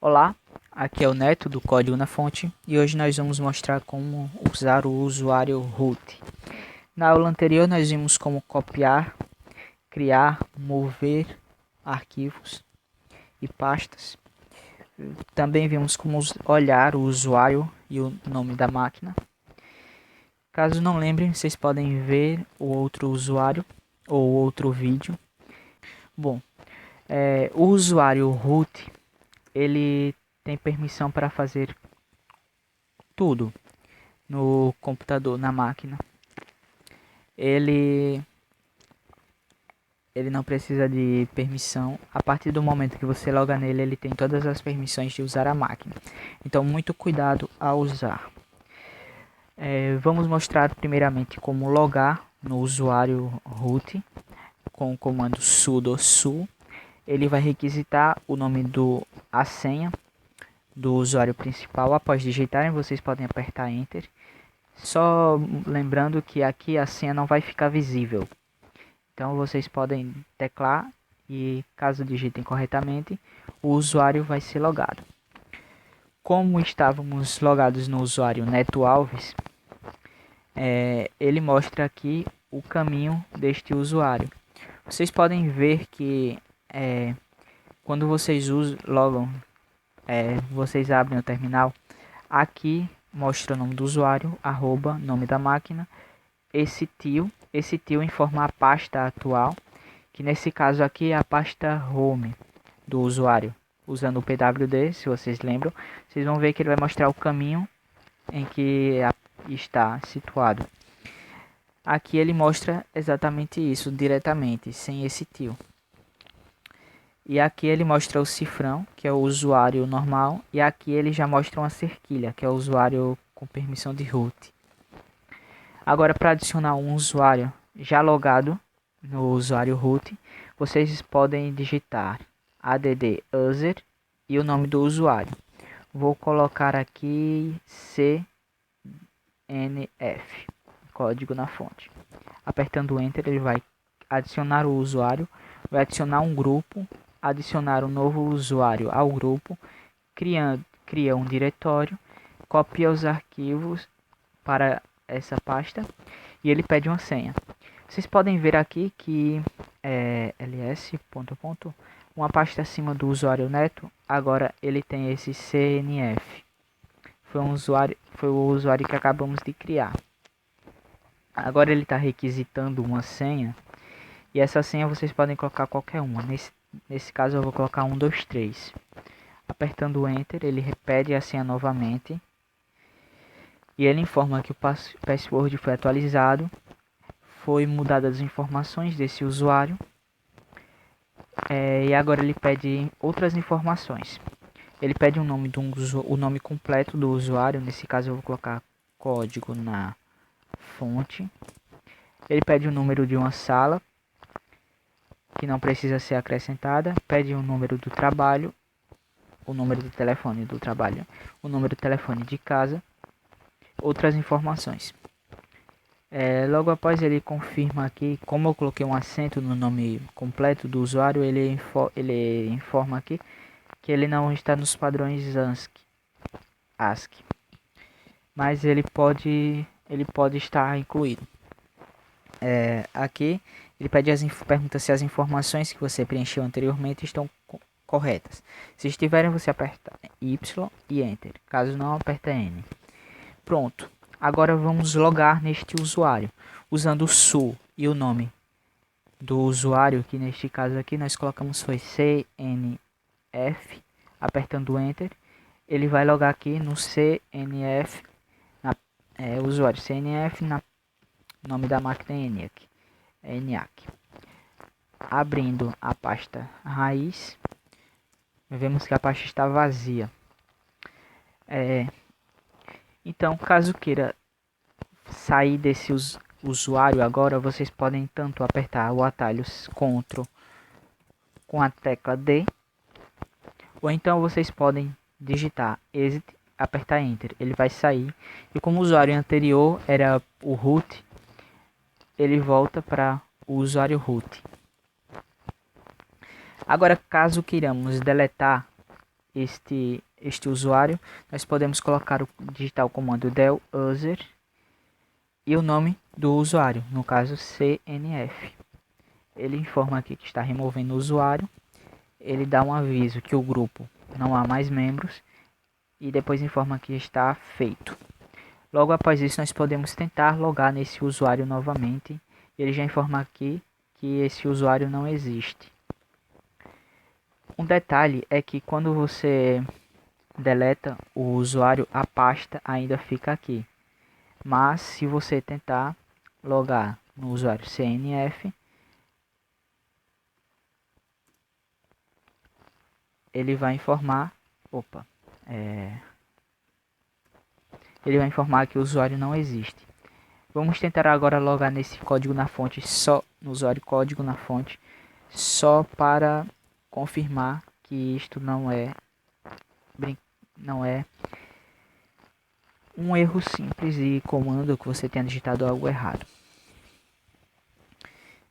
Olá, aqui é o Neto do Código na Fonte e hoje nós vamos mostrar como usar o usuário root. Na aula anterior nós vimos como copiar, criar, mover arquivos e pastas. Também vimos como olhar o usuário e o nome da máquina. Caso não lembrem, vocês podem ver o outro usuário ou outro vídeo. Bom, o usuário root ele tem permissão para fazer tudo no computador, na máquina. Ele não precisa de permissão. A partir do momento que você loga nele, ele tem todas as permissões de usar a máquina. Então, muito cuidado ao usar. Vamos mostrar primeiramente como logar no usuário root com o comando sudo su. Ele vai requisitar o nome a senha do usuário principal. Após digitarem, vocês podem apertar Enter. Só lembrando que aqui a senha não vai ficar visível. Então vocês podem teclar e caso digitem corretamente, o usuário vai ser logado. Como estávamos logados no usuário Neto Alves, ele mostra aqui o caminho deste usuário. Vocês podem ver que quando vocês logam, vocês abrem o terminal, aqui mostra o nome do usuário, arroba, nome da máquina, esse tio informa a pasta atual, que nesse caso aqui é a pasta home do usuário. Usando o pwd, se vocês lembram, vocês vão ver que ele vai mostrar o caminho em que está situado. Aqui ele mostra exatamente isso, diretamente, sem esse tio. E aqui ele mostra o cifrão, que é o usuário normal, e aqui ele já mostra uma cerquilha, que é o usuário com permissão de root. Agora, para adicionar um usuário já logado no usuário root, vocês podem digitar add user e o nome do usuário. Vou colocar aqui cnf, código na fonte. Apertando Enter, ele vai adicionar o usuário, vai adicionar um grupo, adicionar um novo usuário ao grupo, cria um diretório, copia os arquivos para essa pasta e ele pede uma senha. Vocês podem ver aqui que ls. Uma pasta acima do usuário Neto, agora ele tem esse cnf. Foi o usuário que acabamos de criar. Agora ele está requisitando uma senha e essa senha vocês podem colocar qualquer uma. Nesse caso eu vou colocar 123. Apertando Enter, ele repete a senha novamente. E ele informa que o password foi atualizado, foi mudadas as informações desse usuário, e agora ele pede outras informações. Ele pede o nome completo do usuário, nesse caso eu vou colocar código na fonte. Ele pede o número de uma sala, que não precisa ser acrescentada, pede o número do trabalho, o número do telefone do trabalho, o número do telefone de casa, outras informações. Logo após ele confirma aqui, como eu coloquei um acento no nome completo do usuário, ele informa aqui que ele não está nos padrões ASCII, mas ele pode estar incluído. Aqui ele pergunta se as informações que você preencheu anteriormente estão corretas. Se estiverem, você aperta Y e Enter. Caso não, aperta N. Pronto. Agora vamos logar neste usuário, usando o su e o nome do usuário, que neste caso aqui nós colocamos foi cnf, apertando Enter, ele vai logar aqui no cnf, usuário cnf, nome da máquina ENIAC. Abrindo a pasta raiz, vemos que a pasta está vazia. Então, caso queira sair desse usuário agora, vocês podem tanto apertar o atalho Ctrl com a tecla D, ou então vocês podem digitar Exit, apertar Enter, ele vai sair, e como o usuário anterior era o root, ele volta para o usuário root. Agora, caso queiramos deletar este usuário, nós podemos digitar o comando del user e o nome do usuário, no caso CNF. Ele informa aqui que está removendo o usuário, ele dá um aviso que o grupo não há mais membros e depois informa que está feito. Logo após isso, nós podemos tentar logar nesse usuário novamente. Ele já informa aqui que esse usuário não existe. Um detalhe é que quando você deleta o usuário, a pasta ainda fica aqui. Mas se você tentar logar no usuário CNF, ele vai informar, ele vai informar que o usuário não existe. Vamos tentar agora logar nesse código na fonte, só no usuário código na fonte, só para confirmar que isto não é um erro simples e comando que você tenha digitado algo errado.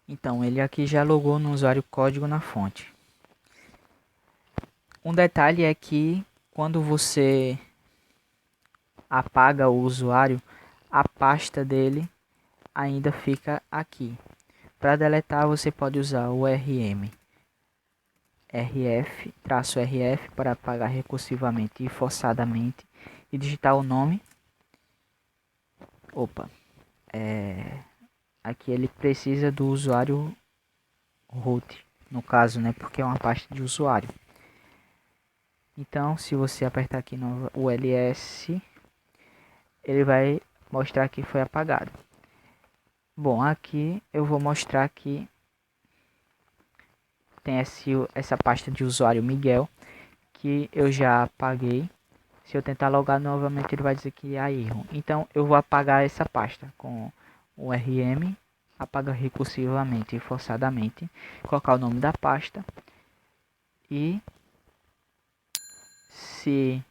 Então ele aqui já logou no usuário código na fonte. Um detalhe é que quando você apaga o usuário, a pasta dele ainda fica aqui. Para deletar você pode usar o rf para apagar recursivamente e forçadamente e digitar o nome. Aqui ele precisa do usuário root, no caso, né, porque é uma pasta de usuário. Então, se você apertar aqui no ls, ele vai mostrar que foi apagado. Bom, aqui eu vou mostrar que tem essa pasta de usuário Miguel, que eu já apaguei. Se eu tentar logar novamente, ele vai dizer que há erro. Então, eu vou apagar essa pasta com o rm, apaga recursivamente e forçadamente, colocar o nome da pasta e se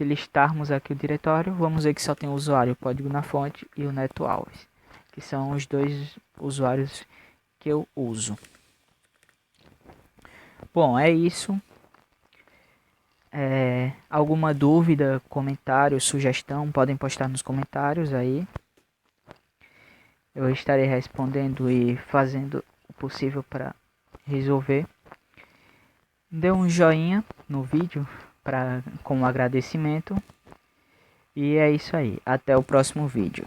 listarmos aqui o diretório, vamos ver que só tem o usuário, o código na fonte e o Neto Alves, que são os dois usuários que eu uso. Bom, é isso. Alguma dúvida, comentário, sugestão, podem postar nos comentários aí. Eu estarei respondendo e fazendo o possível para resolver. Dê um joinha no vídeo com um agradecimento. E é isso aí. Até o próximo vídeo.